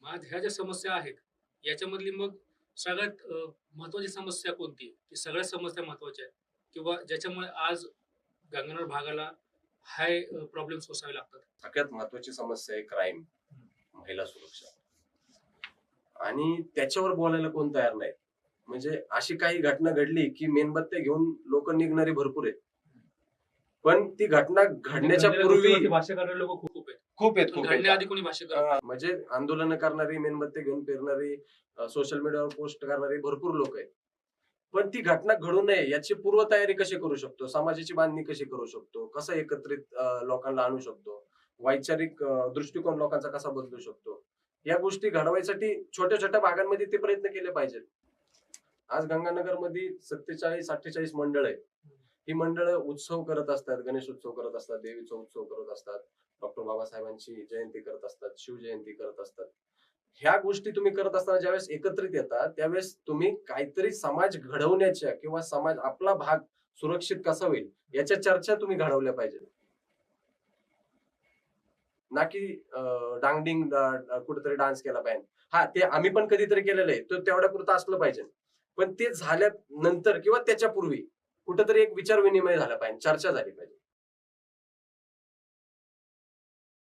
मग ह्या ज्या समस्या आहेत, याच्यामधली मग सगळ्यात महत्त्वाची समस्या कोणती आहे? की सगळ्या समस्या महत्त्वाच्या आहेत किंवा ज्याच्यामुळे आज गंगानगर भागाला हाय प्रॉब्लेम्स सोसावे लागतात? सगळ्यात महत्वाची समस्या आहे क्राईम, हं. महिला सुरक्षा. आणि त्याच्यावर बोलायला कोण तयार नाही. म्हणजे अशी काही घटना घडली की मेणबत्त्या घेऊन लोक निघणारी भरपूर आहेत. पण ती घटना म्हणजे घडण्याच्या घडलेल्या पूर्वी गोष्टीवरती भाष्य करणारे लोकं खूप आहेत. खूप आहेत, पण खूप आहेत. घडण्याआधी कोणी भाष्य करत नाही. म्हणजे आंदोलन करणारी, मेणबत्त्या घेऊन फिरणारी, सोशल मीडियावर पोस्ट करणारी भरपूर लोक आहेत. पण ती घटना घडू नये याची पूर्वतयारी कशी करू शकतो, समाजाची बांधणी कशी करू शकतो, कसं एकत्रित लोकांना आणू शकतो, वैचारिक दृष्टिकोन लोकांचा कसा बदलू शकतो, या गोष्टी घडवायसाठी छोट्या छोट्या भागांमध्ये ते प्रयत्न केले पाहिजेत. आज गंगानगरमध्ये 47-48 मंडळ आहेत. ही मंडळ उत्सव करत असतात, गणेश उत्सव करत असतात, देवीचा उत्सव करत असतात, डॉक्टर बाबासाहेबांची जयंती करत असतात, शिवजयंती करत असतात. ह्या गोष्टी तुम्ही करत असताना ज्यावेळेस एकत्रित येतात, त्यावेळेस तुम्ही काहीतरी समाज घडवण्याच्या किंवा समाज आपला भाग सुरक्षित कसा होईल याच्या चर्चा तुम्ही घडवल्या पाहिजे. ना की डांगडिंग कुठेतरी डान्स केला पाहिजे. हा, ते आम्ही पण कधीतरी केलेलं आहे. तो तेवढ्या पुरतं असलं पाहिजे. पण ते झाल्यानंतर किंवा त्याच्या पूर्वी कुठेतरी एक विचार विनिमय झाला पाहिजे, चर्चा झाली पाहिजे.